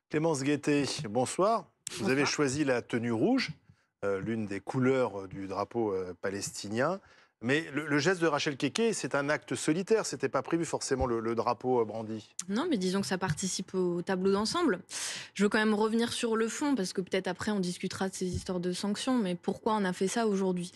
Clémence Guettet, bonsoir. Vous Bonsoir. avez choisi la tenue rouge, l'une des couleurs du drapeau palestinien. Mais le geste de Rachel Keke, c'est un acte solitaire. C'était pas prévu forcément le drapeau brandi. Non, mais disons que ça participe au tableau d'ensemble. Je veux quand même revenir sur le fond, parce que peut-être après on discutera de ces histoires de sanctions, mais pourquoi on a fait ça aujourd'hui?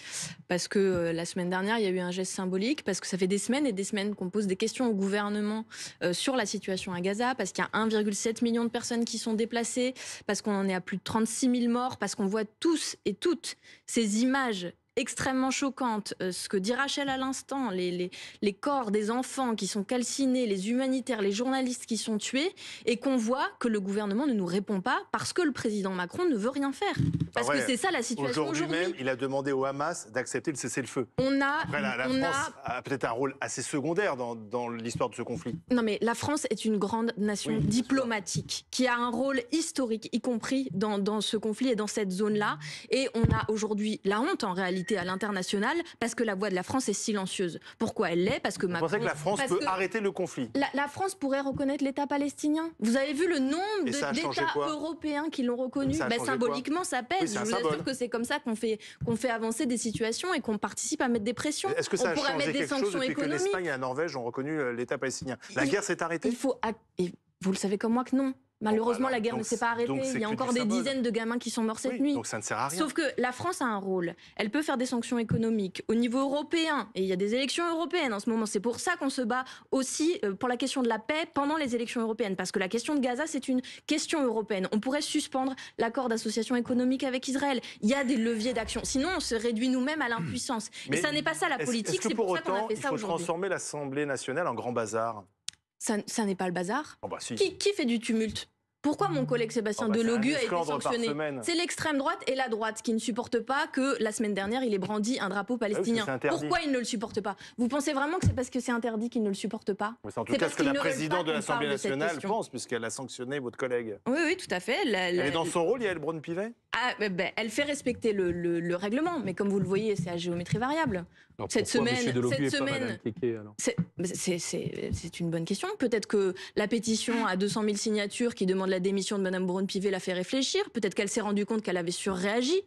Parce que la semaine dernière, il y a eu un geste symbolique, parce que ça fait des semaines et des semaines qu'on pose des questions au gouvernement sur la situation à Gaza, parce qu'il y a 1,7 million de personnes qui sont déplacées, parce qu'on en est à plus de 36 000 morts, parce qu'on voit tous et toutes ces images extrêmement choquante, ce que dit Rachel à l'instant, les corps des enfants qui sont calcinés, les humanitaires, les journalistes qui sont tués, et qu'on voit que le gouvernement ne nous répond pas parce que le président Macron ne veut rien faire. Parce que c'est ça la situation aujourd'hui. Même, il a demandé au Hamas d'accepter le cessez-le-feu. Après, la France a peut-être un rôle assez secondaire dans l'histoire de ce conflit. Non mais la France est une grande nation diplomatique qui a un rôle historique, y compris dans ce conflit et dans cette zone-là. Et on a aujourd'hui la honte en réalité à l'international parce que la voix de la France est silencieuse. Pourquoi elle l'est? Parce que Macron... Vous pensez que la France peut arrêter le conflit? La France pourrait reconnaître l'État palestinien. Vous avez vu le nombre d'États européens qui l'ont reconnu? Symboliquement, ça pèse. Je vous assure que c'est comme ça qu'on fait avancer des situations et qu'on participe à mettre des pressions. Est-ce que ça a changé quelque chose depuis que l'Espagne et la Norvège ont reconnu l'État palestinien? La guerre s'est arrêtée? Et vous le savez comme moi que non. Malheureusement, la guerre ne s'est pas arrêtée. Il y a encore des dizaines de gamins qui sont morts cette nuit. Donc ça ne sert à rien. Sauf que la France a un rôle. Elle peut faire des sanctions économiques au niveau européen. Et il y a des élections européennes en ce moment. C'est pour ça qu'on se bat aussi pour la question de la paix pendant les élections européennes. Parce que la question de Gaza, c'est une question européenne. On pourrait suspendre l'accord d'association économique avec Israël. Il y a des leviers d'action. Sinon, on se réduit nous-mêmes à l'impuissance. Et ça n'est pas ça la politique. C'est pour ça qu'on a fait ça aujourd'hui. Il faut transformer l'Assemblée nationale en grand bazar? Ça n'est pas le bazar. Oh bah si. Qui fait du tumulte? Pourquoi mon collègue Sébastien Delogu a été sanctionné? C'est l'extrême droite et la droite qui ne supportent pas que la semaine dernière il ait brandi un drapeau palestinien. Pourquoi ils ne le supportent pas? Vous pensez vraiment que c'est parce que c'est interdit qu'ils ne le supportent pas? C'est en tout cas ce que la présidente de l'Assemblée nationale pense, puisqu'elle a sanctionné votre collègue. Oui, tout à fait. Elle est dans son rôle, Yael Braun-Pivet? Elle fait respecter le règlement, mais comme vous le voyez, c'est à géométrie variable. Alors c'est une bonne question. Peut-être que la pétition à 200 000 signatures qui demande la démission de Mme Braun-Pivet l'a fait réfléchir. Peut-être qu'elle s'est rendue compte qu'elle avait surréagi.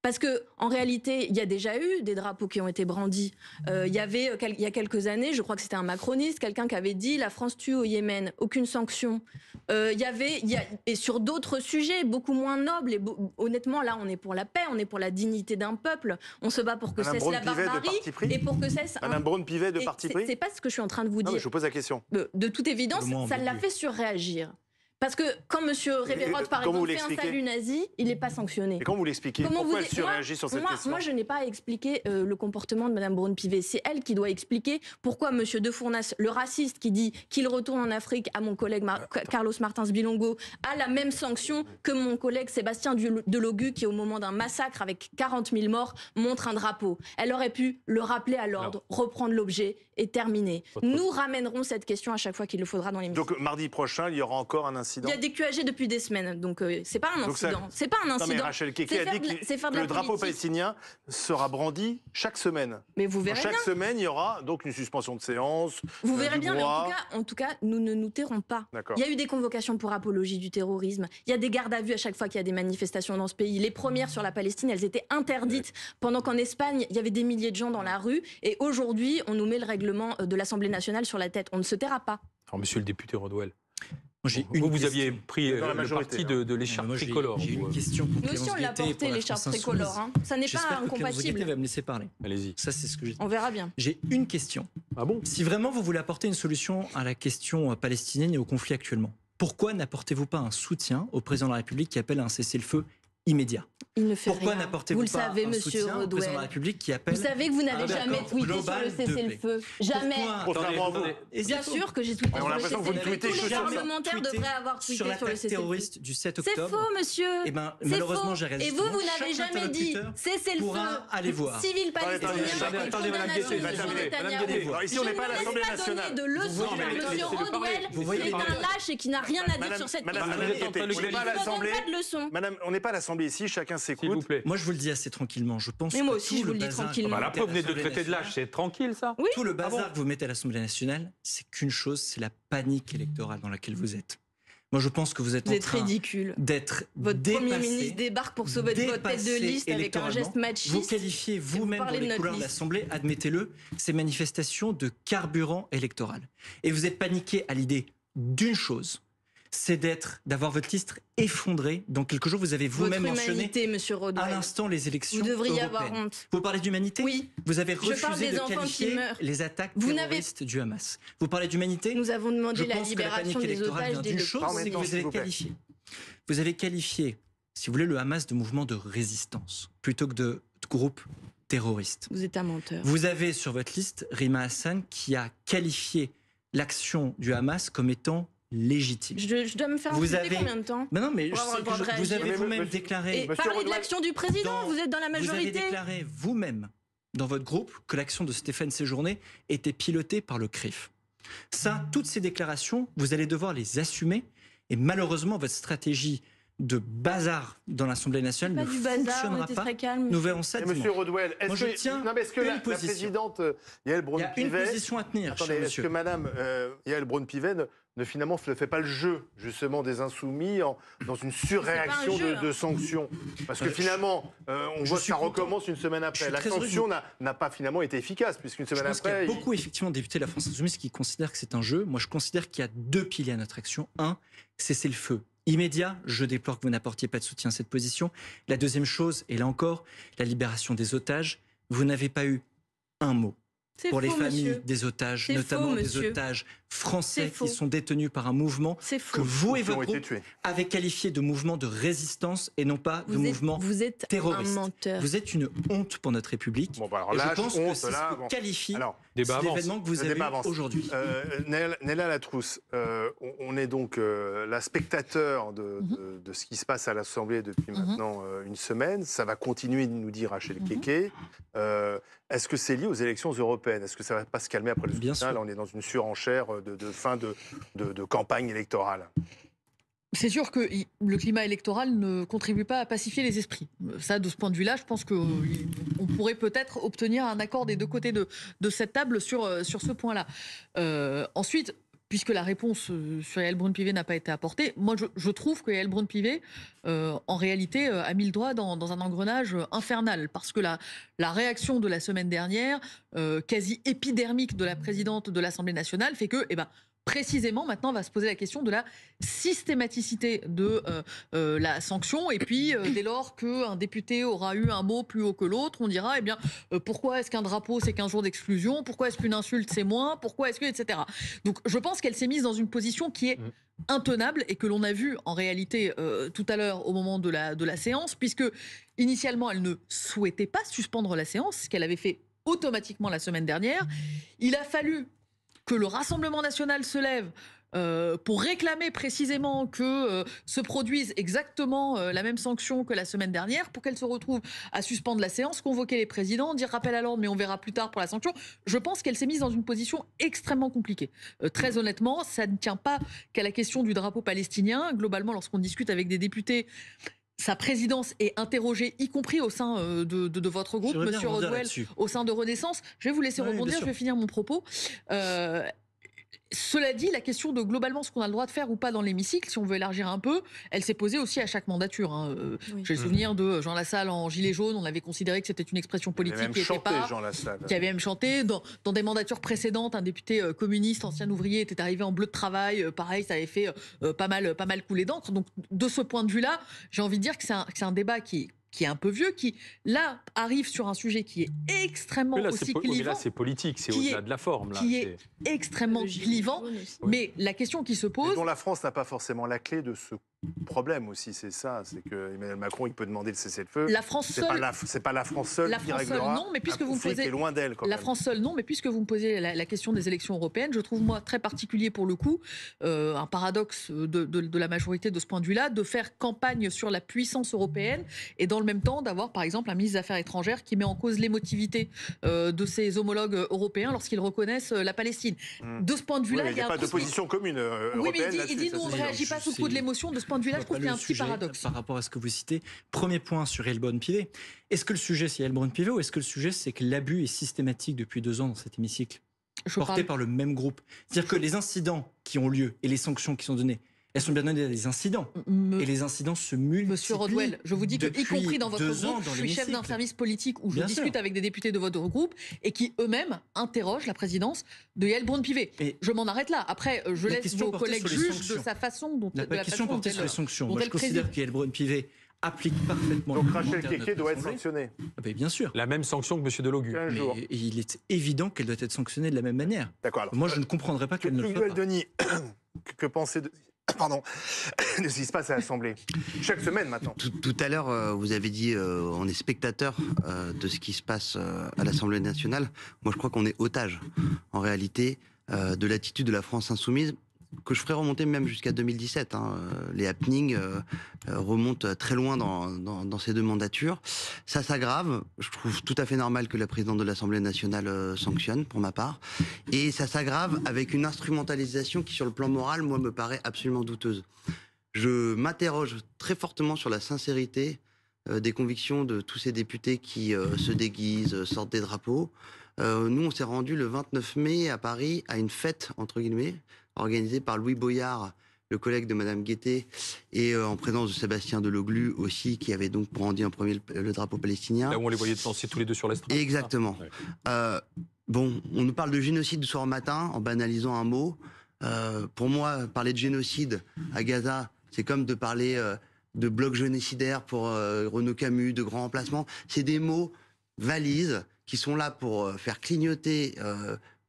Parce que en réalité, il y a déjà eu des drapeaux qui ont été brandis. Il y a quelques années, je crois que c'était un macroniste, quelqu'un qui avait dit « La France tue au Yémen, aucune sanction ». Et sur d'autres sujets beaucoup moins nobles, et honnêtement, là, on est pour la paix, on est pour la dignité d'un peuple, on se bat pour que cesse la barbarie et pour que cesse... Madame Braun-Pivet de parti pris? C'est pas ce que je suis en train de vous dire. Non, mais je vous pose la question. De toute évidence, ça l'a fait surréagir. Parce que quand M. Révérotte, par exemple, fait un salut nazi, il n'est pas sanctionné. Et comment vous l'expliquez? Pourquoi elle surréagit sur cette question? Moi, je n'ai pas à expliquer le comportement de Mme Braun-Pivet. C'est elle qui doit expliquer pourquoi M. De Fournas, le raciste qui dit qu'il retourne en Afrique à mon collègue Carlos Martins Bilongo, a la même sanction que mon collègue Sébastien Delogu, qui au moment d'un massacre avec 40 000 morts, montre un drapeau. Elle aurait pu le rappeler à l'ordre, reprendre l'objet et terminer. Nous ramènerons cette question à chaque fois qu'il le faudra dans l'émission. Donc mardi prochain, il y aura encore un incident? Il y a des QAG depuis des semaines, donc c'est pas un incident. C'est pas un incident. Non mais Rachel Keke a dit que le drapeau palestinien sera brandi chaque semaine. Mais vous verrez bien. Chaque semaine, il y aura donc une suspension de séance. Vous verrez bien, mais en tout cas, nous ne nous tairons pas. Il y a eu des convocations pour apologie du terrorisme. Il y a des gardes à vue à chaque fois qu'il y a des manifestations dans ce pays. Les premières sur la Palestine, elles étaient interdites pendant qu'en Espagne, il y avait des milliers de gens dans la rue. Et aujourd'hui, on nous met le règlement de l'Assemblée nationale sur la tête. On ne se taira pas. Alors, monsieur le député Rodwell, vous aviez pris le parti de l'écharpe tricolore. J'ai une question pour Clémence Guettet. Nous aussi, on l'a porté, l'écharpe tricolore. Hein. Ça n'est pas incompatible. Guettet va me laisser parler. Allez-y. Ça, c'est ce que j'ai dit. On verra bien. J'ai une question. Ah bon? Si vraiment vous voulez apporter une solution à la question palestinienne et au conflit actuellement, pourquoi n'apportez-vous pas un soutien au président de la République qui appelle à un cessez-le-feu immédiat? Il ne fait Pourquoi rien. n'apportez-vous pas un soutien au président de la République qui appelle... Vous savez que vous n'avez jamais tweeté sur le cessez-le-feu. Jamais. Contrairement à vous. Bien sûr que j'ai tweeté sur On a le l'impression que vous ne cessez-le-feu. tweetez Tous les que sur ça. parlementaires devraient avoir tweeté sur le l'attaque cessez-le-feu. terroriste du 7 C'est octobre. faux, monsieur. Eh ben, C'est malheureusement, faux. j'ai réalisé. Et vous n'avez jamais dit cessez-le-feu. Pourra aller voir. Civil palestinien. Attendez, Madame Guettet, Madame Guettet. Ici, on n'est pas à l'Assemblée nationale. de leçons à monsieur Rodwell, qui est un lâche et qui n'a rien à dire sur cette question. Madame Guettet, on n'est pas à l'Assemblée. Pas de leçons. Madame, on n'est pas à l'Assemblée ici, chacun s'écoute. S'il vous plaît. Moi, je vous le dis assez tranquillement. Je pense Mais moi que aussi, tout je vous le dis bazar- tranquillement. Bah, après, vous venez de traiter de lâche, c'est tranquille ça? Oui. Tout le bazar que vous mettez à l'Assemblée nationale, c'est qu'une chose, c'est la panique électorale dans laquelle vous êtes. Moi, je pense que vous êtes en train ridicule. d'être Votre dépassé, Premier ministre débarque pour sauver votre tête de liste avec un geste machiste. Vous qualifiez vous-même dans les couleurs de l'Assemblée, admettez-le, ces manifestations de carburant électoral. Et vous êtes paniqué à l'idée d'une chose, c'est d'avoir votre liste effondrée. Dans quelques jours, vous avez vous-même mentionné Monsieur Rodwell. à l'instant les élections Vous devriez européennes. avoir honte. Vous parlez d'humanité ? Oui. Vous avez refusé de qualifier les attaques terroristes du Hamas. Vous parlez d'humanité ? Nous avons demandé la Je pense libération que la panique des électorale otages vient dès d'une le chose, premier c'est que vous avez qualifié, si vous voulez, le Hamas de mouvement de résistance, plutôt que de groupe terroriste. Vous êtes un menteur. Vous avez sur votre liste Rima Hassan qui a qualifié l'action du Hamas comme étant légitime. Je dois me faire insulter combien de temps? Non, mais vous avez vous-même déclaré... Parlez de l'action du président, vous êtes dans la majorité. Vous avez déclaré vous-même, dans votre groupe, que l'action de Stéphane Séjourné était pilotée par le CRIF. Ça, toutes ces déclarations, vous allez devoir les assumer. Et malheureusement, votre stratégie de bazar dans l'Assemblée nationale ne fonctionnera pas. Très calme. Nous verrons ça dimanche. Monsieur Rodwell, est-ce que la présidente Yaël Braun-Pivet... Il y a une position à tenir, attendez, est-ce que Madame Yaël Braun-Pivet finalement ne fait pas le jeu justement des insoumis dans une surréaction de sanctions? Parce que finalement, on voit que ça recommence une semaine après. La sanction n'a pas finalement été efficace, puisqu'une semaine après... Il y a beaucoup effectivement de députés de la France Insoumise qui considèrent que c'est un jeu. Moi, je considère qu'il y a deux piliers à notre action. Un, cessez-le-feu immédiat. Je déplore que vous n'apportiez pas de soutien à cette position. La deuxième chose, et là encore, la libération des otages. Vous n'avez pas eu un mot pour les familles des otages, notamment des otages français qui sont détenus par un mouvement que vous et votre groupe avez qualifié de mouvement de résistance et non pas de mouvement terroriste. Un menteur. Vous êtes une honte pour notre République. Bon, alors et là, je pense que c'est ce que qualifie l'événement que vous avez aujourd'hui. Nella Latrousse, on est donc la spectateur de ce qui se passe à l'Assemblée depuis maintenant une semaine. Ça va continuer de nous dire Rachel Keke. Est-ce que c'est lié aux élections européennes? Est-ce que ça ne va pas se calmer après le scrutin? Là, on est dans une surenchère de fin de campagne électorale. C'est sûr que le climat électoral ne contribue pas à pacifier les esprits. Ça, de ce point de vue-là, je pense qu'on pourrait peut-être obtenir un accord des deux côtés de cette table sur ce point-là. Ensuite, puisque la réponse sur Yaël Braun-Pivet n'a pas été apportée, moi je trouve que Yaël Braun-Pivet, en réalité, a mis le doigt dans un engrenage infernal. Parce que la réaction de la semaine dernière, quasi épidermique de la présidente de l'Assemblée nationale, fait que, précisément, maintenant, on va se poser la question de la systématicité de la sanction. Et puis, dès lors qu'un député aura eu un mot plus haut que l'autre, on dira, pourquoi est-ce qu'un drapeau, c'est 15 jours d'exclusion? Pourquoi est-ce qu'une insulte, c'est moins? Pourquoi est-ce que... etc. Donc, je pense qu'elle s'est mise dans une position qui est intenable et que l'on a vu, en réalité, tout à l'heure, au moment de la séance, puisque, initialement, elle ne souhaitait pas suspendre la séance, ce qu'elle avait fait automatiquement la semaine dernière. Il a fallu que le Rassemblement national se lève pour réclamer précisément que se produise exactement la même sanction que la semaine dernière, pour qu'elle se retrouve à suspendre la séance, convoquer les présidents, dire rappel à l'ordre, mais on verra plus tard pour la sanction. Je pense qu'elle s'est mise dans une position extrêmement compliquée. Très honnêtement, ça ne tient pas qu'à la question du drapeau palestinien. Globalement, lorsqu'on discute avec des députés, sa présidence est interrogée, y compris au sein de votre groupe, Monsieur Rodwell, au sein de Renaissance. Je vais vous laisser rebondir, je vais finir mon propos. Cela dit, la question de globalement ce qu'on a le droit de faire ou pas dans l'hémicycle, si on veut élargir un peu, elle s'est posée aussi à chaque mandature. J'ai le souvenir de Jean Lassalle en gilet jaune, on avait considéré que c'était une expression politique qui était pas... Qui avait même chanté. Dans des mandatures précédentes, un député communiste, ancien ouvrier, était arrivé en bleu de travail. Pareil, ça avait fait pas mal couler d'encre. Donc, de ce point de vue-là, j'ai envie de dire que c'est un débat qui est un peu vieux, qui, là, arrive sur un sujet qui est extrêmement aussi clivant. Mais là, c'est politique, c'est au-delà de la forme. Là, qui est extrêmement clivant, mais la question qui se pose... Et dont la France n'a pas forcément la clé de ce problème aussi, c'est ça, c'est que Emmanuel Macron, il peut demander le cessez-le-feu. La France seule... C'est pas la France seule qui réglera non, mais puisque vous me posez... qui est loin d'elle, quand même. La France seule, non, mais puisque vous me posez la question des élections européennes, je trouve, moi, très particulier pour le coup, un paradoxe de la majorité de ce point de vue-là, de faire campagne sur la puissance européenne et dans le même temps d'avoir, par exemple, un ministre des Affaires étrangères qui met en cause l'émotivité de ses homologues européens lorsqu'ils reconnaissent la Palestine. De ce point de vue-là, il n'y a pas de position commune européenne. Oui, mais il dit, nous, on ne réagit pas sous le coup de l'émotion. De ce point de vue-là, je trouve qu'il y a un petit paradoxe. Par rapport à ce que vous citez, premier point sur Yaël Braun-Pivet. Est-ce que le sujet, c'est Yaël Braun-Pivet ou est-ce que le sujet, c'est que l'abus est systématique depuis 2 ans dans cet hémicycle, porté par le même groupe? C'est-à-dire que les incidents qui ont lieu et les sanctions qui sont données, elles sont bien données à des incidents. Et les incidents se multiplient. Monsieur Rodwell, je vous dis que, y compris dans votre groupe, je suis chef d'un service politique où je discute avec des députés de votre groupe et qui eux-mêmes interrogent la présidence de Yael Braun-Pivet. Je m'en arrête là. Après, je laisse vos collègues juges de sa façon dont la question portait sur les sanctions. Moi, je considère qu'Yael Braun-Pivet applique parfaitement. Donc Rachel Keke doit être sanctionnée. Bien sûr. La même sanction que M. Delogu. Mais il est évident qu'elle doit être sanctionnée de la même manière. D'accord. Moi, je ne comprendrais pas qu'elle ne le fasse pas. Denis, que pensez de ce qui se passe à l'Assemblée chaque semaine maintenant? Tout à l'heure, vous avez dit on est spectateur de ce qui se passe à l'Assemblée nationale. Moi, je crois qu'on est otage, en réalité, de l'attitude de la France insoumise, que je ferai remonter même jusqu'à 2017. Les happenings remontent très loin dans ces deux mandatures. Ça s'aggrave. Je trouve tout à fait normal que la présidente de l'Assemblée nationale sanctionne, pour ma part. Et ça s'aggrave avec une instrumentalisation qui, sur le plan moral, moi, me paraît absolument douteuse. Je m'interroge très fortement sur la sincérité des convictions de tous ces députés qui se déguisent, sortent des drapeaux. Nous, on s'est rendu le 29 mai à Paris à une fête, entre guillemets, organisée par Louis Boyard, le collègue de Madame Guettet, et en présence de Sébastien Delogu aussi, qui avait donc brandi en premier le drapeau palestinien. Là où on les voyait danser tous les deux sur l'estrade. Exactement. Bon, on nous parle de génocide du soir au matin, en banalisant un mot. Pour moi, parler de génocide à Gaza, c'est comme de parler de bloc génocidaire pour Renaud Camus, de grands remplacements. C'est des mots valises qui sont là pour faire clignoter,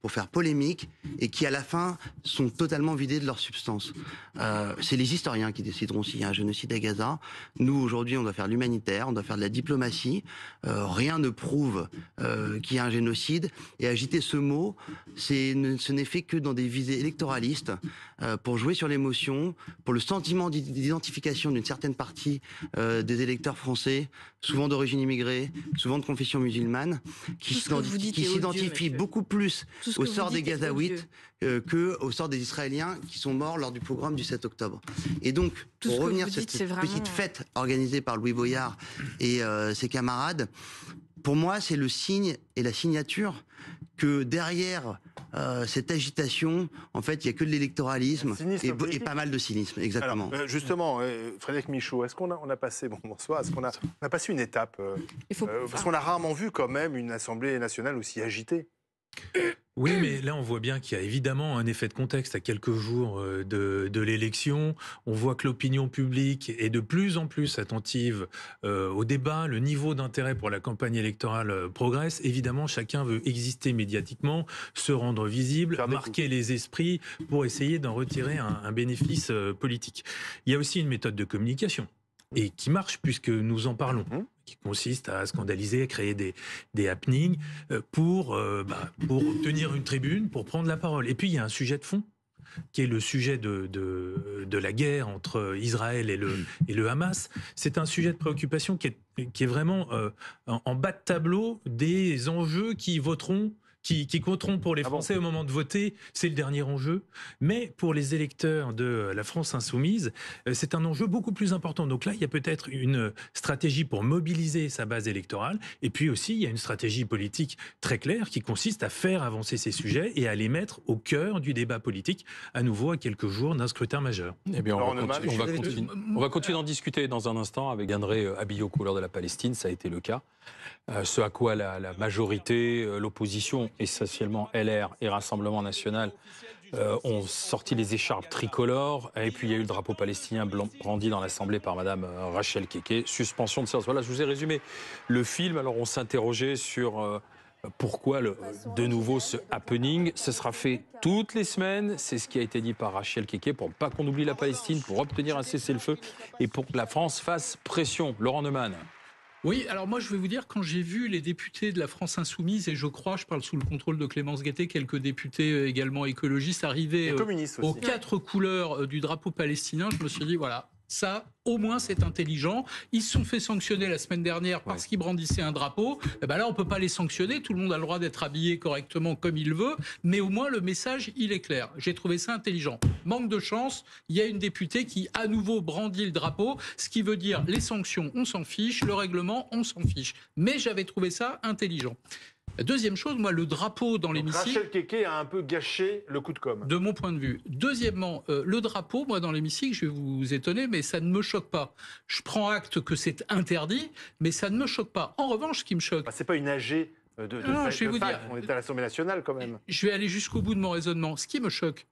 pour faire polémique, et qui à la fin sont totalement vidés de leur substance. C'est les historiens qui décideront s'il y a un génocide à Gaza. Nous, aujourd'hui, on doit faire l'humanitaire, on doit faire de la diplomatie. Rien ne prouve qu'il y a un génocide. Et agiter ce mot, ce n'est fait que dans des visées électoralistes, pour jouer sur l'émotion, pour le sentiment d'identification d'une certaine partie des électeurs français, souvent d'origine immigrée, souvent de confession musulmane, qui s'identifient beaucoup plus au sort des Gazaouites qu'au sort des Israéliens qui sont morts lors du pogrom du 7 octobre. Et donc, pour revenir sur cette petite fête organisée par Louis Boyard et ses camarades, pour moi, c'est le signe et la signature que derrière cette agitation, en fait, il n'y a que de l'électoralisme et pas mal de cynisme, exactement. Alors, justement, Frédéric Michaud, est-ce qu'on a passé, bonsoir, est-ce qu'on a passé une étape parce qu'on a rarement vu quand même une Assemblée nationale aussi agitée. Oui, mais là, on voit bien qu'il y a évidemment un effet de contexte à quelques jours de l'élection. On voit que l'opinion publique est de plus en plus attentive au débat. Le niveau d'intérêt pour la campagne électorale progresse. Évidemment, chacun veut exister médiatiquement, se rendre visible, marquer les esprits pour essayer d'en retirer un bénéfice politique. Il y a aussi une méthode de communication. Et qui marche puisque nous en parlons, qui consiste à scandaliser, à créer des happenings pour obtenir une tribune, pour prendre la parole. Et puis il y a un sujet de fond, qui est le sujet de la guerre entre Israël et le Hamas. C'est un sujet de préoccupation qui est vraiment en bas de tableau des enjeux qui compteront pour les Français au moment de voter. C'est le dernier enjeu. Mais pour les électeurs de la France insoumise, c'est un enjeu beaucoup plus important. Donc là, il y a peut-être une stratégie pour mobiliser sa base électorale. Et puis aussi, il y a une stratégie politique très claire qui consiste à faire avancer ces sujets et à les mettre au cœur du débat politique, à nouveau à quelques jours d'un scrutin majeur. Eh bien, on va continuer d'en discuter dans un instant avec André habillé aux couleurs de la Palestine. Ça a été le cas. Ce à quoi la majorité, l'opposition, essentiellement LR et Rassemblement National, ont sorti les écharpes tricolores. Et puis il y a eu le drapeau palestinien brandi dans l'Assemblée par Madame Rachel Keke. Suspension de séance. Voilà, je vous ai résumé le film. Alors on s'interrogeait sur pourquoi de nouveau ce happening. Ce sera fait toutes les semaines. C'est ce qui a été dit par Rachel Keke pour ne pas qu'on oublie la Palestine, pour obtenir un cessez-le-feu et pour que la France fasse pression. Laurent Neumann. Oui, alors moi je vais vous dire, quand j'ai vu les députés de la France Insoumise, et je parle sous le contrôle de Clémence Guettet, quelques députés également écologistes arriver aux quatre couleurs du drapeau palestinien, je me suis dit voilà, ça au moins c'est intelligent. Ils se sont fait sanctionner la semaine dernière parce qu'ils brandissaient un drapeau. Et ben là on peut pas les sanctionner, tout le monde a le droit d'être habillé correctement comme il veut, mais au moins le message il est clair. J'ai trouvé ça intelligent. Manque de chance, il y a une députée qui à nouveau brandit le drapeau, ce qui veut dire les sanctions on s'en fiche, le règlement on s'en fiche. Mais j'avais trouvé ça intelligent. Deuxième chose, moi, le drapeau dans l'hémicycle... Rachel Keke a un peu gâché le coup de com'. De mon point de vue. Deuxièmement, le drapeau, moi, dans l'hémicycle, je vais vous étonner, mais ça ne me choque pas. Je prends acte que c'est interdit, mais ça ne me choque pas. En revanche, ce qui me choque... C'est pas une AG je vais vous dire, on est à l'Assemblée nationale, quand même. Je vais aller jusqu'au bout de mon raisonnement. Ce qui me choque,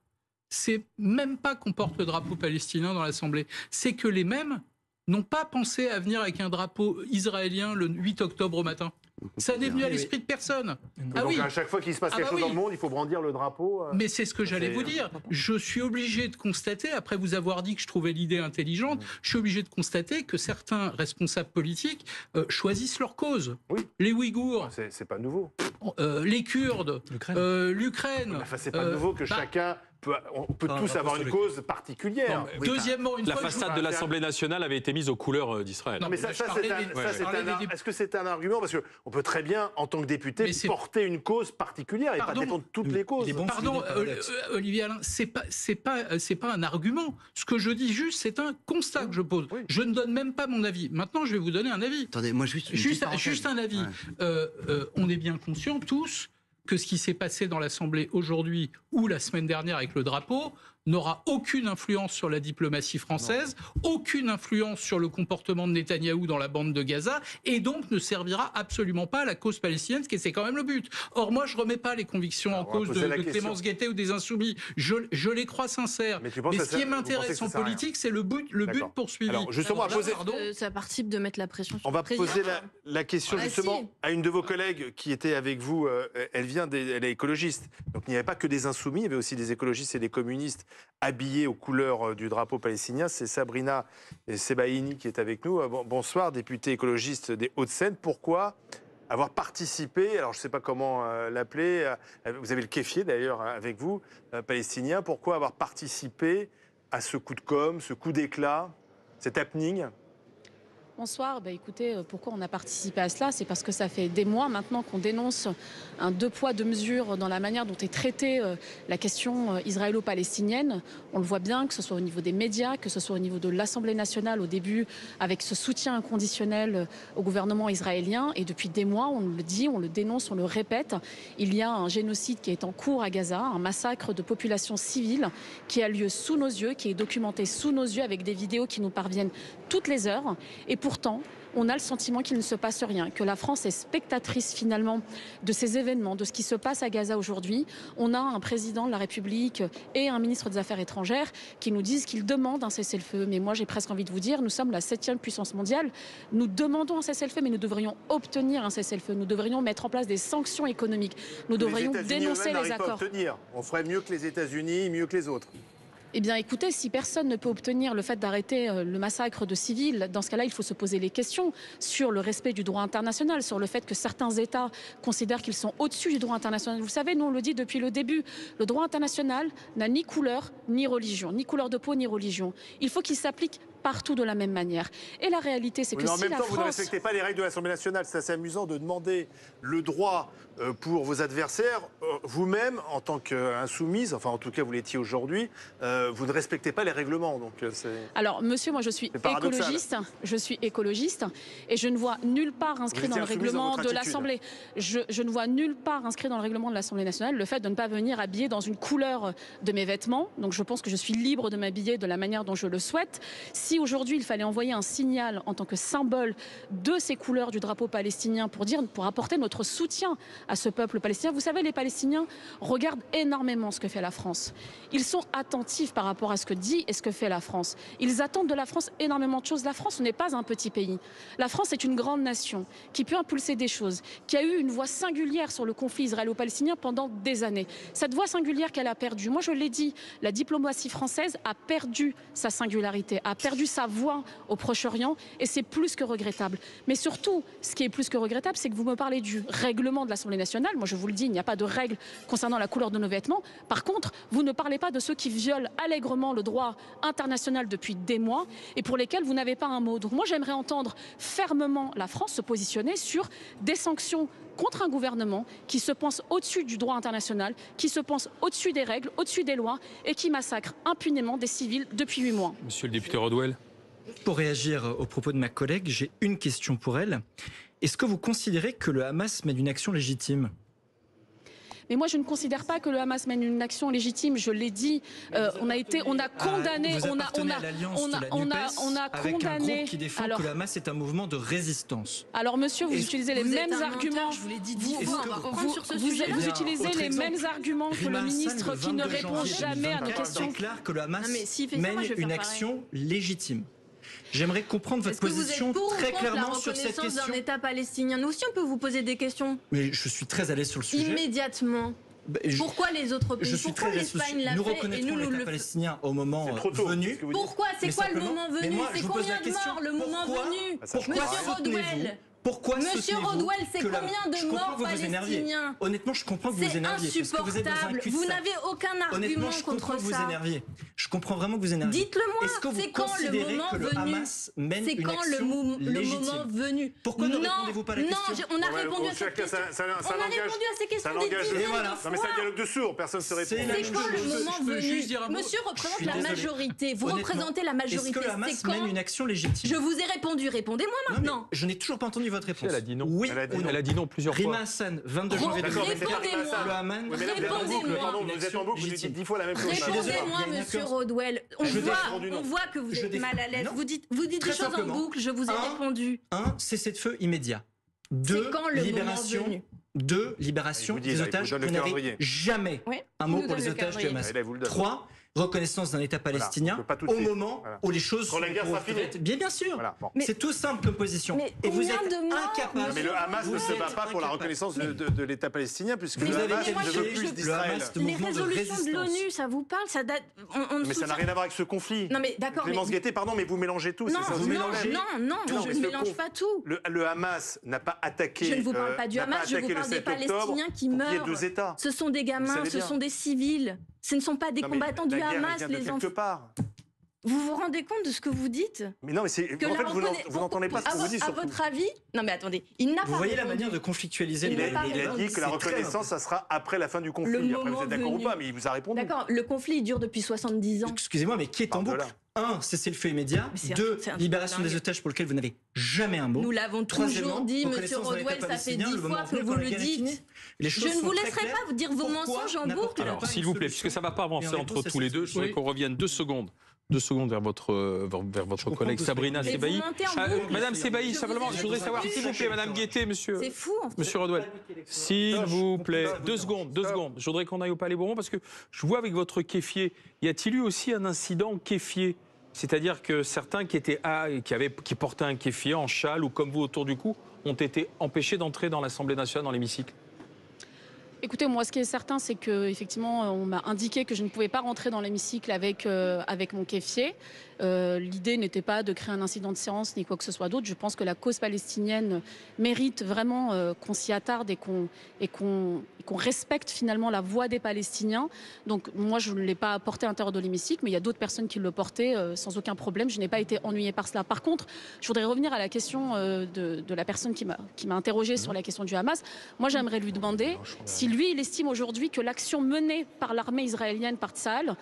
c'est même pas qu'on porte le drapeau palestinien dans l'Assemblée. C'est que les mêmes n'ont pas pensé à venir avec un drapeau israélien le 8 octobre au matin. Ça n'est venu à l'esprit de personne. Ah donc, à chaque fois qu'il se passe quelque chose dans le monde, il faut brandir le drapeau. Mais c'est ce que j'allais vous dire. Je suis obligé de constater, après vous avoir dit que je trouvais l'idée intelligente, je suis obligé de constater que certains responsables politiques choisissent leur cause. Oui. Les Ouïghours. C'est pas nouveau. Les Kurdes. L'Ukraine. Enfin, c'est pas nouveau que chacun... On peut tous avoir une cause particulière. Deuxièmement, la façade de l'Assemblée nationale avait été mise aux couleurs d'Israël. Non, mais est-ce que c'est un argument? Parce qu'on peut très bien, en tant que député, porter une cause particulière et pas défendre toutes les causes. Pardon, Olivier Alain, c'est pas un argument. Ce que je dis juste, c'est un constat que je pose. Oui. Je ne donne même pas mon avis. Maintenant, je vais vous donner un avis. Attendez, moi juste un avis. Ouais. On est bien conscients tous que ce qui s'est passé dans l'Assemblée aujourd'hui ou la semaine dernière avec le drapeau n'aura aucune influence sur la diplomatie française, aucune influence sur le comportement de Netanyahou dans la bande de Gaza, et donc ne servira absolument pas à la cause palestinienne, ce qui est quand même le but. Or, moi, je ne remets pas les convictions en cause de Clémence Guettet ou des Insoumis. Je les crois sincères. Mais ce qui m'intéresse en politique, c'est le but poursuivi. Alors, justement, ça participe de mettre la pression sur on va poser la question justement à une de vos collègues qui était avec vous. Elle est écologiste. Donc, il n'y avait pas que des Insoumis, il y avait aussi des écologistes et des communistes habillée aux couleurs du drapeau palestinien. C'est Sabrina Sebaini qui est avec nous. Bonsoir, députée écologiste des Hauts-de-Seine. Pourquoi avoir participé, alors je ne sais pas comment l'appeler, vous avez le kéfier d'ailleurs avec vous, palestinien, pourquoi avoir participé à ce coup de com', ce coup d'éclat, cet happening ? Bonsoir. Écoutez, pourquoi on a participé à cela? C'est parce que ça fait des mois maintenant qu'on dénonce un deux poids, deux mesures dans la manière dont est traitée la question israélo-palestinienne. On le voit bien, que ce soit au niveau des médias, que ce soit au niveau de l'Assemblée nationale au début, avec ce soutien inconditionnel au gouvernement israélien. Et depuis des mois, on le dit, on le dénonce, on le répète. Il y a un génocide qui est en cours à Gaza, un massacre de populations civiles qui a lieu sous nos yeux, qui est documenté sous nos yeux avec des vidéos qui nous parviennent toutes les heures. Et pourtant, on a le sentiment qu'il ne se passe rien, que la France est spectatrice finalement de ces événements, de ce qui se passe à Gaza aujourd'hui. On a un président de la République et un ministre des Affaires étrangères qui nous disent qu'ils demandent un cessez-le-feu. Mais moi, j'ai presque envie de vous dire, nous sommes la 7e puissance mondiale. Nous demandons un cessez-le-feu, mais nous devrions obtenir un cessez-le-feu. Nous devrions mettre en place des sanctions économiques. Nous devrions dénoncer les accords. On ferait mieux que les États-Unis, mieux que les autres. Eh bien, écoutez, si personne ne peut obtenir le fait d'arrêter le massacre de civils, dans ce cas-là, il faut se poser les questions sur le respect du droit international, sur le fait que certains États considèrent qu'ils sont au-dessus du droit international. Vous savez, nous, on le dit depuis le début, le droit international n'a ni couleur, ni religion, ni couleur de peau, ni religion. Il faut qu'il s'applique partout de la même manière. Et la réalité, c'est que si la France... En même temps, vous ne respectez pas les règles de l'Assemblée nationale. C'est assez amusant de demander le droit pour vos adversaires. Vous-même, en tant qu'insoumise, enfin en tout cas vous l'étiez aujourd'hui, vous ne respectez pas les règlements. Donc, alors, monsieur, moi je suis écologiste et je ne vois nulle part inscrit dans le règlement de l'Assemblée. Je ne vois nulle part inscrit dans le règlement de l'Assemblée nationale le fait de ne pas venir habiller dans une couleur de mes vêtements. Donc je pense que je suis libre de m'habiller de la manière dont je le souhaite. Si aujourd'hui il fallait envoyer un signal en tant que symbole de ces couleurs du drapeau palestinien pour apporter notre soutien à ce peuple palestinien, vous savez, les Palestiniens regardent énormément ce que fait la France. Ils sont attentifs par rapport à ce que dit et ce que fait la France. Ils attendent de la France énormément de choses. La France n'est pas un petit pays. La France est une grande nation qui peut impulser des choses, qui a eu une voix singulière sur le conflit israélo-palestinien pendant des années. Cette voix singulière qu'elle a perdue, moi je l'ai dit, la diplomatie française a perdu sa singularité, a perdu sa voix au Proche-Orient et c'est plus que regrettable. Mais surtout, ce qui est plus que regrettable, c'est que vous me parlez du règlement de l'Assemblée nationale. Moi, je vous le dis, il n'y a pas de règle concernant la couleur de nos vêtements. Par contre, vous ne parlez pas de ceux qui violent allègrement le droit international depuis des mois et pour lesquels vous n'avez pas un mot. Donc moi, j'aimerais entendre fermement la France se positionner sur des sanctions contre un gouvernement qui se pense au-dessus du droit international, qui se pense au-dessus des règles, au-dessus des lois et qui massacre impunément des civils depuis 8 mois. Monsieur le député Rodwell. Pour réagir aux propos de ma collègue, j'ai une question pour elle. est-ce que vous considérez que le Hamas mène une action légitime ? Mais moi, je ne considère pas que le Hamas mène une action légitime. Je l'ai dit. On a condamné. Vous appartenez à l'alliance de la NUPES avec un groupe qui défend que le Hamas est un mouvement de résistance. Alors, monsieur, vous utilisez les mêmes arguments. Je vous l'ai dit 10 fois. On va reprendre sur ce sujet. Vous utilisez les mêmes arguments que le ministre qui ne répond jamais à nos questions. Déclare que le Hamas mène une action légitime. J'aimerais comprendre votre position très clairement sur cette question. Est-ce que vous êtes pour la reconnaissance d'un État palestinien? Nous aussi, on peut vous poser des questions. Mais je suis très à l'aise sur le sujet. Immédiatement. Pourquoi les autres pays? Pourquoi l'Espagne l'a fait? Nous reconnaîtrons l'État palestinien au moment venu. Pourquoi? C'est quoi le moment venu? C'est combien de morts le moment venu? Monsieur Rodwell. Pourquoi Monsieur Rodwell, c'est combien de morts palestiniens? Honnêtement, je comprends que vous vous énerviez. C'est insupportable. Vous n'avez aucun argument contre ça. Je comprends vraiment que vous énerviez. Dites-le moi, c'est quand le moment venu? C'est quand le moment venu? Pourquoi ne répondez-vous pas à la question? Non, on a répondu à cette question. On a répondu à ces questions des dizaines de fois. Non mais c'est un dialogue de sourds, personne ne se répond. C'est quand le moment venu? Monsieur représente la majorité. Vous représentez la majorité. Est-ce que le Hamas mène une action légitime? Je vous ai répondu. Répondez-moi maintenant. Je n'ai toujours pas entendu votre réponse. Elle a dit non. Oui, elle a dit non plusieurs fois. Rima Hassan, 22 janvier 2024. Répondez-moi. Pardon, vous êtes en boucle, vous dites 10 fois la même chose. Répondez-moi, monsieur Rodwell. On voit que vous êtes mal à l'aise. Vous dites des choses en boucle, je vous ai répondu. 1. Cessez-le-feu immédiat. 2. Libération des otages. Vous n'avez jamais un mot pour les otages du Hamas. 3. Reconnaissance d'un État palestinien au moment où les choses sont bien sûr. C'est tout simple comme position. Et vous êtes incapable. Mais le Hamas ne se bat pas pour la reconnaissance de l'État palestinien, puisque le Hamas ne veut plus d'Israël. Les résolutions de l'ONU, ça vous parle? Ça date. Mais ça n'a rien à voir avec ce conflit. Non mais d'accord. Clémence Guettet, pardon, mais vous mélangez tout. Non, je ne mélange pas tout. Le Hamas n'a pas attaqué. Je ne vous parle pas du Hamas, je vous parle des Palestiniens qui meurent. Ce sont des gamins, ce sont des civils. Ce ne sont pas des combattants du Hamas, les enfants. Vous vous rendez compte de ce que vous dites? Mais non, mais c'est. En fait, vous n'entendez pas ce que vous dites. À votre avis? Non, mais attendez, il n'a pas. Vous voyez la manière de conflictualiser il a dit que la reconnaissance, ça sera après la fin du conflit. Après, vous êtes d'accord ou pas, mais il vous a répondu. D'accord, le conflit il dure depuis 70 ans. Excusez-moi, mais qui est en boucle? 1. Cessez-le-feu immédiat. 2. Libération des otages pour lequel vous n'avez jamais un mot. Nous l'avons toujours dit, monsieur Rodwell, ça fait 10 fois que vous le dites. Je ne vous laisserai pas vous dire vos mensonges en boucle. Alors, s'il vous plaît, puisque ça ne va pas avancer entre tous les deux, je voudrais qu'on revienne 2 secondes vers votre collègue Sabrina Sebaï. Madame Sebaï, simplement, je voudrais savoir, s'il vous plaît, Madame Guettet, monsieur. C'est fou, en fait. Monsieur Rodwell, s'il vous plaît, 2 secondes. Je voudrais qu'on aille au Palais Bourbon parce que je vois avec votre kéfier, y a-t-il eu aussi un incident kéfier? C'est-à-dire que certains qui portaient un kéfier en châle ou comme vous autour du cou ont été empêchés d'entrer dans l'Assemblée nationale, dans l'hémicycle. Écoutez, moi, ce qui est certain, c'est qu'effectivement, on m'a indiqué que je ne pouvais pas rentrer dans l'hémicycle avec mon kéfier. L'idée n'était pas de créer un incident de séance ni quoi que ce soit d'autre. Je pense que la cause palestinienne mérite vraiment qu'on s'y attarde et qu'on respecte finalement la voix des Palestiniens. Donc moi, je ne l'ai pas porté à l'intérieur de l'hémicycle, mais il y a d'autres personnes qui le portaient sans aucun problème. Je n'ai pas été ennuyée par cela. Par contre, je voudrais revenir à la question de la personne qui m'a interrogée sur la question du Hamas. Moi, j'aimerais lui demander si lui, il estime aujourd'hui que l'action menée par l'armée israélienne par Tsahal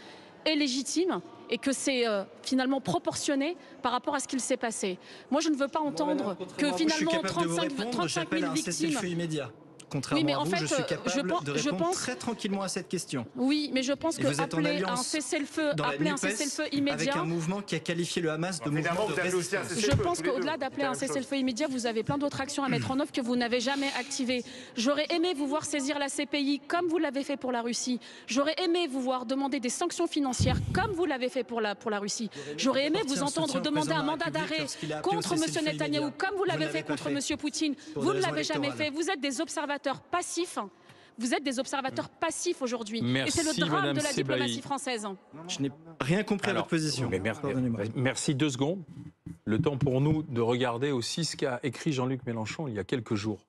est légitime et que c'est finalement proportionné par rapport à ce qu'il s'est passé. Moi, je ne veux pas entendre que finalement 35 000 victimes... Contrairement à vous, je suis capable de répondre très tranquillement à cette question. Oui, mais je pense qu'appeler à un cessez-le-feu immédiat... Avec un mouvement qui a qualifié le Hamas de mouvement de résistance. Je pense qu'au-delà d'appeler à un cessez-le-feu immédiat, vous avez plein d'autres actions à mettre en œuvre que vous n'avez jamais activées. J'aurais aimé vous voir saisir la CPI comme vous l'avez fait pour la Russie. J'aurais aimé vous voir demander des sanctions financières comme vous l'avez fait pour la Russie. J'aurais aimé vous entendre demander un mandat d'arrêt contre M. Netanyahou comme vous l'avez fait contre M. Poutine. Vous ne l'avez jamais fait. Vous êtes des observateurs passifs. Vous êtes des observateurs passifs aujourd'hui. Et c'est le drame de la diplomatie française. Je n'ai rien compris à votre position. Merci 2 secondes. Le temps pour nous de regarder aussi ce qu'a écrit Jean-Luc Mélenchon il y a quelques jours.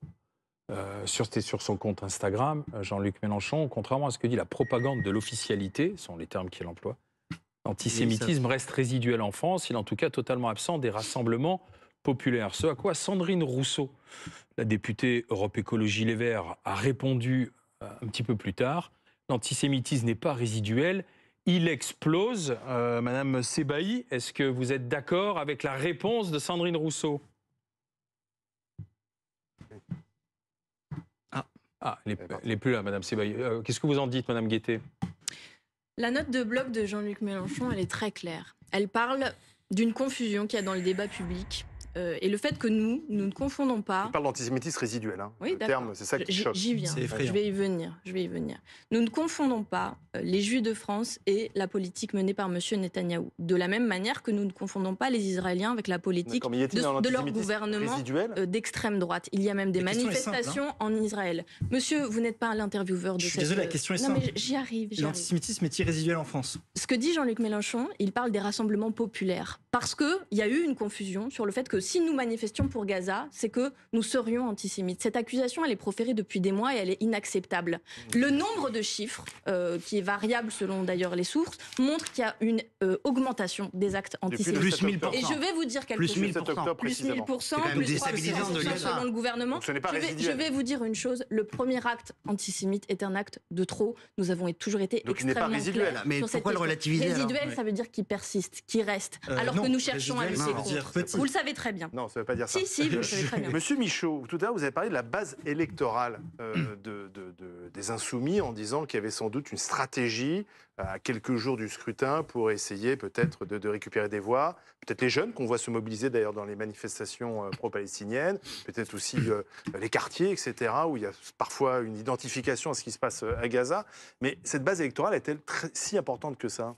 Sur son compte Instagram, Jean-Luc Mélenchon, contrairement à ce que dit la propagande de l'officialité, ce sont les termes qu'il emploie, l'antisémitisme reste résiduel en France, il est en tout cas totalement absent des rassemblements populaires. Ce à quoi Sandrine Rousseau, la députée Europe Écologie Les Verts, a répondu un petit peu plus tard. L'antisémitisme n'est pas résiduel, il explose. Madame Sebaï, est-ce que vous êtes d'accord avec la réponse de Sandrine Rousseau ? Ah, elle n'est plus là, Madame Sebaï. Qu'est-ce que vous en dites, Madame Guettet? La note de bloc de Jean-Luc Mélenchon, elle est très claire. Elle parle d'une confusion qu'il y a dans le débat public. Et le fait que nous ne confondons pas... Il parle d'antisémitisme résiduel. Hein. Oui, le terme, c'est ça qui choque. J'y viens, je vais y venir. Nous ne confondons pas les Juifs de France et la politique menée par M. Netanyahou. De la même manière que nous ne confondons pas les Israéliens avec la politique de leur gouvernement d'extrême droite. Il y a même des manifestations en Israël. Monsieur, vous n'êtes pas l'intervieweur de cette... Je suis désolé, la question est simple. Non, mais j'y arrive. L'antisémitisme est irrésiduel en France. Ce que dit Jean-Luc Mélenchon, il parle des rassemblements populaires. Parce qu'il y a eu une confusion sur le fait que si nous manifestions pour Gaza, c'est que nous serions antisémites. Cette accusation, elle est proférée depuis des mois et elle est inacceptable. Le nombre de chiffres, qui est variable selon d'ailleurs les sources, montre qu'il y a une augmentation des actes antisémites. Plus 1000%. Et je vais vous dire quelque chose. Plus 1000%. Plus 1000%, plus 3% selon le gouvernement. Je vais vous dire une chose. Le premier acte antisémite est un acte de trop. Nous avons toujours été extrêmement clairs. Mais pourquoi le relativiser? Résiduel, ça veut dire qu'il persiste, qu'il reste. Alors que nous cherchons à lutter contre. Vous le savez très bien. Non, ça ne veut pas dire ça. Si, vous le savez très bien. Monsieur Michaud, tout à l'heure, vous avez parlé de la base électorale des Insoumis en disant qu'il y avait sans doute une stratégie à quelques jours du scrutin pour essayer peut-être de récupérer des voix. Peut-être les jeunes qu'on voit se mobiliser d'ailleurs dans les manifestations pro-palestiniennes, peut-être aussi les quartiers, etc., où il y a parfois une identification à ce qui se passe à Gaza. Mais cette base électorale est-elle si importante que ça ?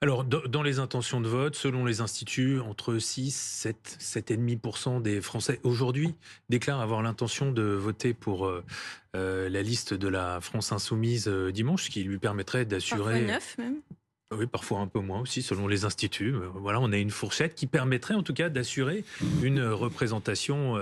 Alors, dans les intentions de vote, selon les instituts, entre 6, 7,5% des Français aujourd'hui déclarent avoir l'intention de voter pour la liste de la France Insoumise dimanche, ce qui lui permettrait d'assurer... Parfois 9 même. Oui, parfois un peu moins aussi, selon les instituts. Voilà, on a une fourchette qui permettrait en tout cas d'assurer une représentation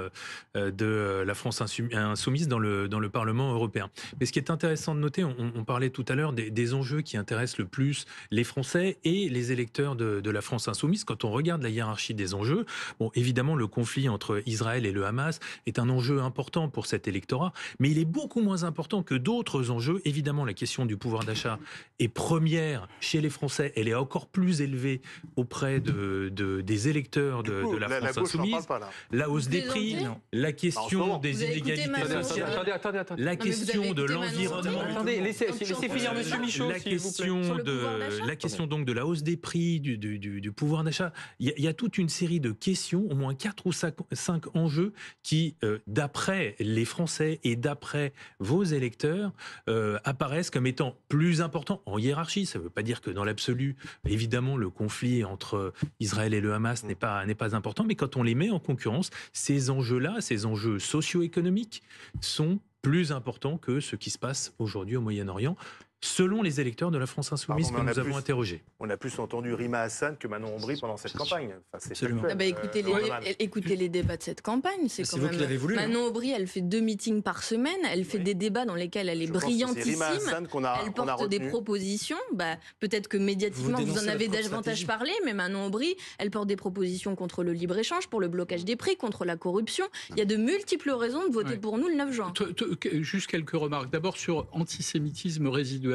de la France insoumise dans le Parlement européen. Mais ce qui est intéressant de noter, on parlait tout à l'heure des enjeux qui intéressent le plus les Français et les électeurs de la France insoumise. Quand on regarde la hiérarchie des enjeux, bon, évidemment, le conflit entre Israël et le Hamas est un enjeu important pour cet électorat, mais il est beaucoup moins important que d'autres enjeux. Évidemment, la question du pouvoir d'achat est première chez les Français, elle est encore plus élevée auprès des électeurs de la France insoumise. La hausse des prix, la question des inégalités sociales, la question de l'environnement. Attendez, laissez finir Monsieur Michaud, la question donc de la hausse des prix, du pouvoir d'achat. Il y a toute une série de questions, au moins 4 ou 5 enjeux qui, d'après les Français et d'après vos électeurs, apparaissent comme étant plus importants en hiérarchie. Ça ne veut pas dire que dans l'absolu, évidemment, le conflit entre Israël et le Hamas n'est pas important, mais quand on les met en concurrence, ces enjeux-là, ces enjeux socio-économiques, sont plus importants que ce qui se passe aujourd'hui au Moyen-Orient, selon les électeurs de la France insoumise que nous avons interrogés. On a plus entendu Rima Hassan que Manon Ombry pendant cette campagne. Enfin, absolument. Écoutez les débats de cette campagne. C'est quand même... voulu, Manon Aubry, elle fait 2 meetings par semaine. Elle fait des débats dans lesquels elle est brillantissime. Elle porte des propositions. Peut-être que médiatiquement, vous en avez davantage parlé, mais Manon Aubry, elle porte des propositions contre le libre-échange, pour le blocage des prix, contre la corruption. Il y a de multiples raisons de voter pour nous le 9 juin. Juste quelques remarques. D'abord sur antisémitisme résiduel.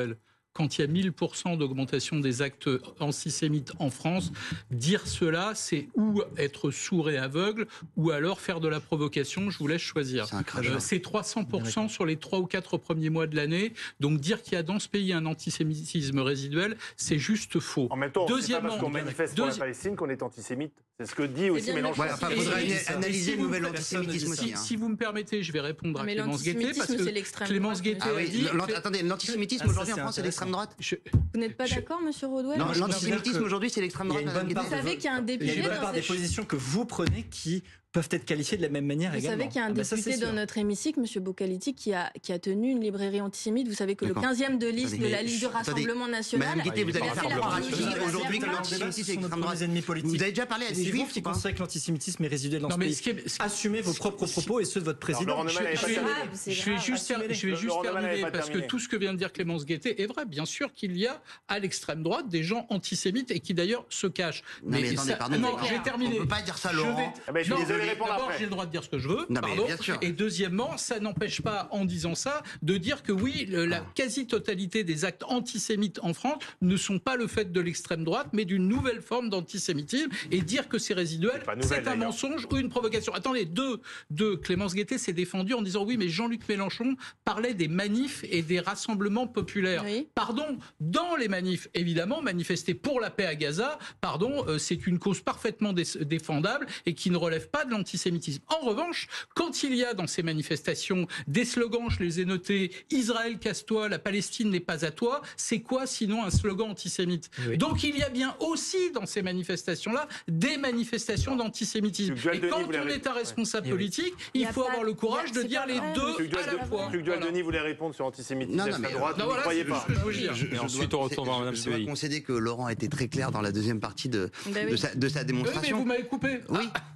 Quand il y a 1000% d'augmentation des actes antisémites en France, dire cela, c'est ou être sourd et aveugle, ou alors faire de la provocation, je vous laisse choisir. C'est 300% sur les 3 ou 4 premiers mois de l'année, donc dire qu'il y a dans ce pays un antisémitisme résiduel, c'est juste faux. En même temps, c'est pas parce qu'on manifeste pour la Palestine qu'on est antisémite. C'est ce que dit aussi Mélenchon. Il faudrait analyser le nouvel antisémitisme aussi. Si vous me permettez, je vais répondre à Clémence Guettet, parce que Clémence Guettet a dit... Attendez, l'antisémitisme aujourd'hui en France, c'est l'extrême droite. Vous n'êtes pas d'accord, Monsieur Rodwell? Non, l'antisémitisme aujourd'hui, c'est l'extrême droite. Vous savez qu'il y a un député... Il y a une bonne part des positions que vous prenez qui peuvent être qualifiés de la même manière également. Vous savez qu'il y a un député dans notre hémicycle, M. Bocaletti, qui a tenu une librairie antisémite. Vous savez que le 15e de liste de la Ligue du Rassemblement National... Madame Guettet, vous allez faire la stratégie aujourd'hui que l'antisémitisme, c'est l'extrême droite. Vous avez déjà parlé à des juifs qui considèrent que l'antisémitisme est résiduel dans ce pays. Assumez vos propres propos et ceux de votre président. Je vais juste terminer, parce que tout ce que vient de dire Clémence Guettet est vrai. Bien sûr qu'il y a à l'extrême droite des gens antisémites et qui d'ailleurs se cachent. Mais attendez, pardon. Non, j'ai terminé. On ne peut pas dire ça, Laurent. Je suis désolé, D'abord, j'ai le droit de dire ce que je veux, Non, pardon. bien sûr. Et deuxièmement, ça n'empêche pas, en disant ça, de dire que oui, la quasi-totalité des actes antisémites en France ne sont pas le fait de l'extrême droite, mais d'une nouvelle forme d'antisémitisme. Et dire que c'est résiduel, c'est un mensonge ou une provocation. Attendez, Clémence Guettet s'est défendue en disant oui, mais Jean-Luc Mélenchon parlait des manifs et des rassemblements populaires. Oui. Pardon, dans les manifs, évidemment, manifester pour la paix à Gaza, pardon, c'est une cause parfaitement défendable et qui ne relève pas de l'antisémitisme. En revanche, quand il y a dans ces manifestations des slogans, je les ai notés, Israël casse-toi, la Palestine n'est pas à toi, c'est quoi sinon un slogan antisémite? Oui. Donc il y a bien aussi dans ces manifestations-là des manifestations d'antisémitisme. Et quand on est un responsable politique, il faut avoir le courage de dire les deux à la fois. Luc Duhaldenis voulait répondre sur antisémitisme d'extrême droite, vous ne croyez pas. Et ensuite, on retourne vers Mme Je dois Sévilly. concéder que Laurent a été très clair dans la deuxième partie de sa Oui, démonstration. mais vous m'avez coupé.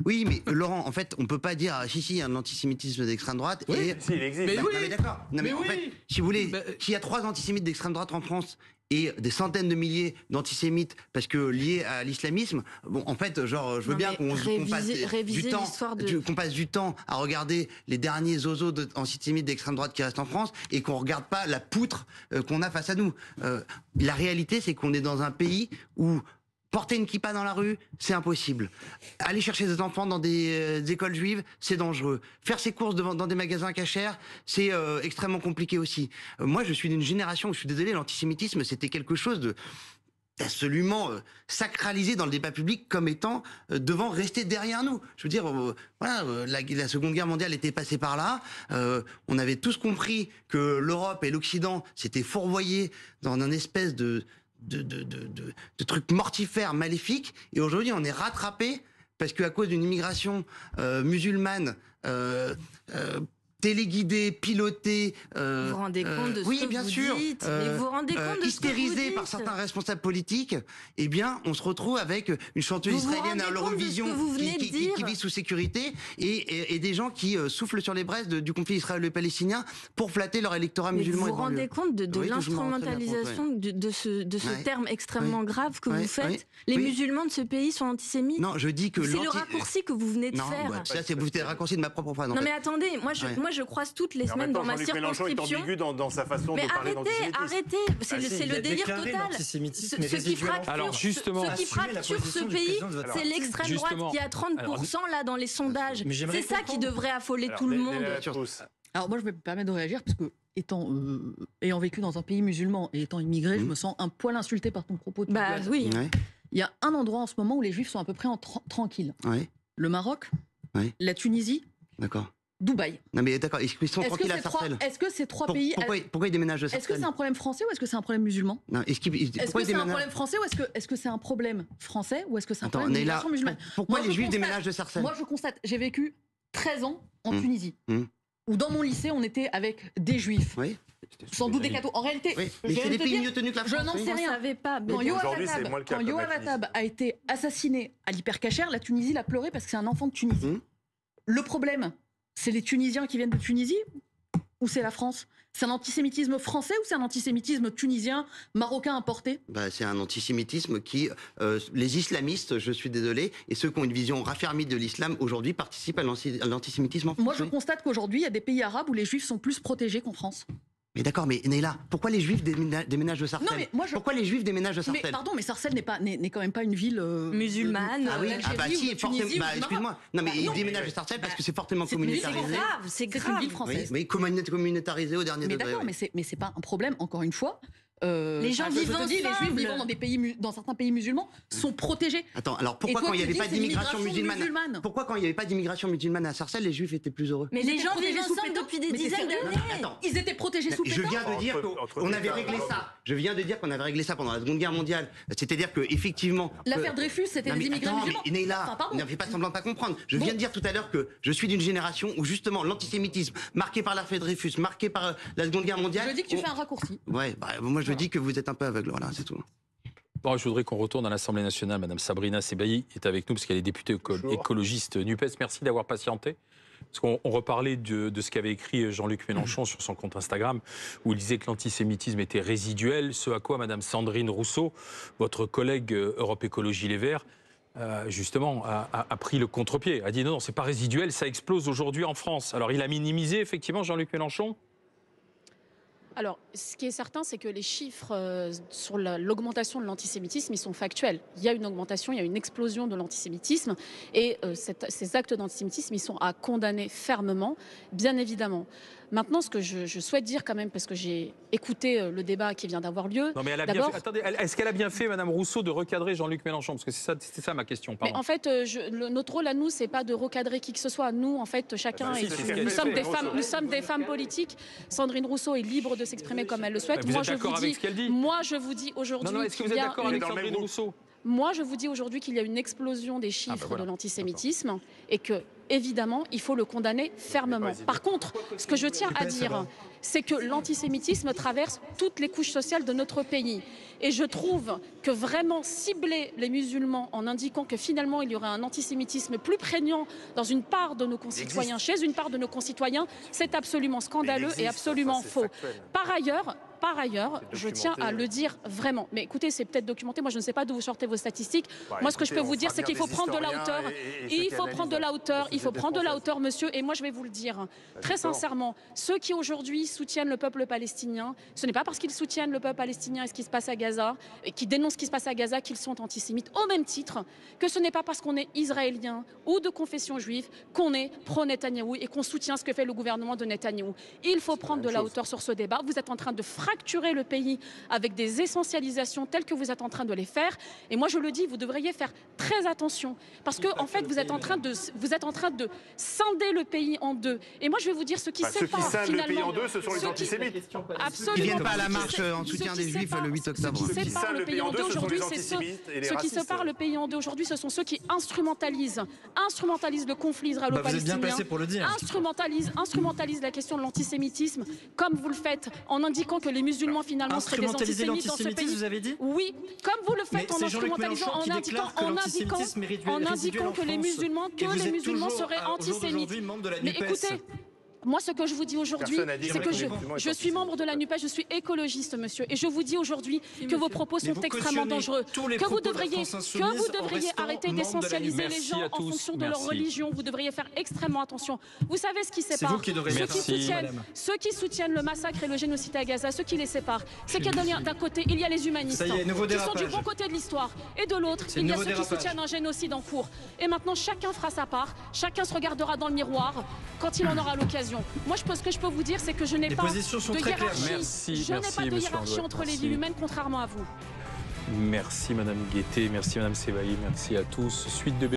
Oui, mais Laurent, en fait, on peut pas dire si il y a un antisémitisme d'extrême droite et Si, il existe. Mais Non, oui. mais d'accord. Non, mais en oui. fait, si vous voulez, Bah, s'il y a 3 antisémites d'extrême droite en France et des centaines de milliers d'antisémites parce que liés à l'islamisme, bon, en fait, genre, je veux Non, bien mais qu'on passe réviser du temps, l'histoire de- qu'on passe du temps à regarder les derniers zozos antisémites d'extrême droite qui restent en France et qu'on regarde pas la poutre qu'on a face à nous. La réalité, c'est qu'on est dans un pays où porter une kippa dans la rue, c'est impossible. Aller chercher des enfants dans des écoles juives, c'est dangereux. Faire ses courses dans des magasins cachers, c'est extrêmement compliqué aussi. Moi, je suis d'une génération où, je suis désolé, l'antisémitisme, c'était quelque chose d'absolument sacralisé dans le débat public comme étant devant rester derrière nous. Je veux dire, voilà, la Seconde Guerre mondiale était passée par là. On avait tous compris que l'Europe et l'Occident s'étaient fourvoyés dans une espèce de trucs mortifères, maléfiques, et aujourd'hui on est rattrapé parce qu'à cause d'une immigration musulmane téléguidée, pilotée, Vous vous rendez compte de ce oui, que bien vous sûr, dites, mais vous vous rendez compte de ce que vous hystérisée par dites. certains responsables politiques, eh bien, on se retrouve avec une chanteuse Vous vous israélienne à rendez compte de ce l'Eurovision que vous venez de dire qui vit sous sécurité et des gens qui soufflent sur les braises du conflit israélo-palestinien pour flatter leur électorat Mais musulman. vous vous rendez compte de Oui, je m'en rends très bien compte, l'instrumentalisation de ce Ouais. terme extrêmement grave que Ouais. vous faites? Oui. Les Oui. musulmans de ce pays sont antisémites? Non, je dis que C'est le raccourci que vous venez de Non, faire. bah, ça c'est vous êtes raccourci de ma propre phrase. en Non fait. mais attendez, moi je croise toutes les Mais en semaines même temps, dans ma Jean-Luc Mélenchon est circonscription. ambigu dans sa façon Mais de parler d'antisémitisme. arrêtez, c'est le délire total. l'antisémitisme Ce qui fracture, Alors, justement, ce qui assumez la fracture ce position du pays, président de votre c'est parti. l'extrême droite Justement. qui a 30% là dans les sondages. Mais j'aimerais C'est ça qui comprendre. devrait affoler Alors, tout le Léla monde. Trousse. Alors moi, je vais me permettre de réagir parce que ayant vécu dans un pays musulman et étant immigré, je me sens un poil insulté par ton propos. Bah oui. Ouais, Il y a un endroit en ce moment où les Juifs sont à peu près tranquilles. ouais, Le Maroc, Ouais. la Tunisie, d'accord. Dubaï. Non mais d'accord, ils sont Est-ce que, tranquilles à Sarcelles. est-ce que ces trois pays... Pourquoi ils déménagent de Est-ce que Sarcelles c'est un problème français ou est-ce que c'est un problème musulman? Non, Est-ce pourquoi que ils c'est un déménagent problème français ou est-ce que c'est un problème français ou est-ce que c'est un Attends, problème Neila, d'immigration musulmane? pourquoi Moi, les je Juifs constate- déménagent de Sarcelles? Moi, je constate, j'ai vécu 13 ans en Mmh. Tunisie, Mmh. où dans mon lycée, on était avec des Juifs. Oui, Sans doute des cathos. En réalité, oui. je Mais viens c'est de des te pays dire, mieux tenus que la je France. n'en oui. sais On rien. savait pas. Quand Yoav Aujourd'hui, c'est moins le cas, Quand Yoav comme Attab a été assassiné à l'Hypercacher, la Tunisie l'a pleuré parce que c'est un enfant de Tunisie. Mmh. Le problème, c'est les Tunisiens qui viennent de Tunisie ou c'est la France? C'est un antisémitisme français ou c'est un antisémitisme tunisien, marocain importé? Bah, c'est un antisémitisme qui, les islamistes, je suis désolé, et ceux qui ont une vision raffermie de l'islam aujourd'hui participent à l'antisémitisme en France. Moi, je constate qu'aujourd'hui, il y a des pays arabes où les juifs sont plus protégés qu'en France. Mais d'accord, mais Neila, pourquoi les Juifs déménagent de Sarcelles? Non, mais moi, je- Pourquoi les Juifs déménagent de Mais Sarcelles? pardon, mais Sarcelles n'est quand même pas une ville Musulmane. Ah oui, d'Algérie bah ou si, de forcément. Tunisie ou Bah du Maroc. excuse-moi. Non, mais Bah ils non. déménagent de Sarcelles parce que c'est fortement c'est une ville communautarisé. grave, c'est C'est une grave. ville Oui, française. mais communautarisé au dernier Mais degré. d'accord, oui. mais c'est pas un problème, encore une fois. Les gens je vivent te dis, les ensemble. juifs vivant dans certains pays musulmans sont protégés. Attends, alors Et pourquoi toi, quand il n'y tu avait dis, pas c'est d'immigration l'immigration musulmane Pourquoi quand il n'y avait pas d'immigration musulmane à Sarcelles, les Juifs étaient plus heureux? Mais Ils les étaient gens protégés vivent sous ensemble pétard. depuis des Mais t'es dizaines sérieux d'années. Attends. Ils étaient protégés sous Je pétard. viens de dire qu'on avait réglé ça. Je viens de dire qu'on avait réglé ça pendant la Seconde Guerre mondiale. C'est-à-dire que effectivement. L'affaire Dreyfus, c'était Non, des mais immigrés attends, musulmans. mais Neila, Enfin, pardon. ne fais pas semblant de pas comprendre. Je Bon. viens de dire tout à l'heure que je suis d'une génération où justement l'antisémitisme, marqué par l'affaire Dreyfus, marqué par la Seconde Guerre mondiale. Je dis que tu fais un raccourci. Ouais, bah, moi je dis que vous êtes un peu aveugle, voilà, c'est tout. Bon, je voudrais qu'on retourne à l'Assemblée nationale. Madame Sabrina Sebailly est avec nous parce qu'elle est députée écologiste NUPES. Merci d'avoir patienté. Parce qu'on reparlait de ce qu'avait écrit Jean-Luc Mélenchon sur son compte Instagram, où il disait que l'antisémitisme était résiduel, ce à quoi Madame Sandrine Rousseau, votre collègue Europe Écologie Les Verts, justement, a pris le contre-pied, a dit non, c'est pas résiduel, ça explose aujourd'hui en France. Alors il a minimisé effectivement Jean-Luc Mélenchon. Alors, ce qui est certain, c'est que les chiffres sur l'augmentation de l'antisémitisme, ils sont factuels. Il y a une augmentation, il y a une explosion de l'antisémitisme. Et ces actes d'antisémitisme, ils sont à condamner fermement, bien évidemment. Maintenant, ce que je souhaite dire quand même, parce que j'ai écouté le débat qui vient d'avoir lieu. Non, mais elle a bien fait. Attendez, est-ce qu'elle a bien fait, Madame Rousseau, de recadrer Jean-Luc Mélenchon? Parce que c'est ça ma question. Pardon. Mais en fait, notre rôle à nous, c'est pas de recadrer qui que ce soit. Nous, en fait, chacun nous sommes des femmes politiques. Sandrine Rousseau est libre de s'exprimer comme elle le souhaite. Vous êtes d'accord avec ce qu'elle dit? Moi, je vous dis aujourd'hui. Non, est-ce que vous êtes d'accord avec Sandrine Rousseau? Moi, je vous dis aujourd'hui qu'il y a une explosion des chiffres de l'antisémitisme et que, évidemment, il faut le condamner fermement. Par contre, ce que je tiens à dire, c'est que l'antisémitisme traverse toutes les couches sociales de notre pays. Et je trouve que vraiment cibler les musulmans en indiquant que finalement il y aurait un antisémitisme plus prégnant dans une part de nos concitoyens, chez une part de nos concitoyens, c'est absolument scandaleux et absolument faux. Par ailleurs, je tiens à le dire vraiment. Mais écoutez, c'est peut-être documenté. Moi, je ne sais pas d'où vous sortez vos statistiques. Moi, ce que je peux vous dire, c'est qu'il faut prendre de la hauteur. Il faut prendre de la hauteur. Il faut prendre de la hauteur, monsieur. Et moi, je vais vous le dire très sincèrement. Ceux qui aujourd'hui soutiennent le peuple palestinien, ce n'est pas parce qu'ils soutiennent le peuple palestinien et ce qui se passe à Gaza, et qui dénoncent ce qui se passe à Gaza, qu'ils sont antisémites. Au même titre que ce n'est pas parce qu'on est israélien ou de confession juive qu'on est pro-Netanyahou et qu'on soutient ce que fait le gouvernement de Netanyahou. Il faut prendre de la hauteur sur ce débat. Vous êtes en train de fracturer le pays avec des essentialisations telles que vous êtes en train de les faire. Et moi, je le dis, vous devriez faire très attention. Parce que, en fait, vous êtes en train de scinder le pays en deux. Et moi, je vais vous dire ce qui sépare finalement... Ceux qui scindent le pays en deux, ce sont les antisémites. Absolument. Ils ne viennent pas à la marche en soutien des Juifs le 8 octobre. Ce qui sépare le pays en deux aujourd'hui, ce sont ceux qui instrumentalisent le conflit israélo-palestinien. Vous êtes bien placé pour le dire. Instrumentalisent la question de l'antisémitisme, comme vous le faites en indiquant que les musulmans finalement seraient des antisémites dans ce pays. Vous avez dit? Oui, comme vous le faites en instrumentalisant, en indiquant que les musulmans seraient antisémites. Mais écoutez, moi, ce que je vous dis aujourd'hui, c'est que je suis membre de la NUPES, je suis écologiste, monsieur, et je vous dis aujourd'hui que vos propos sont extrêmement dangereux, que vous devriez arrêter d'essentialiser les gens en fonction de leur religion. Vous devriez faire extrêmement attention. Vous savez ce qui sépare ceux qui soutiennent le massacre et le génocide à Gaza, ceux qui les séparent, c'est qu'il y a d'un côté, il y a les humanistes qui sont du bon côté de l'histoire, et de l'autre, il y a ceux qui soutiennent un génocide en cours. Et maintenant, chacun fera sa part, chacun se regardera dans le miroir quand il en aura l'occasion. Moi, ce que je peux vous dire, c'est que je n'ai pas de hiérarchie entre les vies humaines, contrairement à vous. Merci Madame Guettet, merci Madame Sébaï, merci à tous. Suite de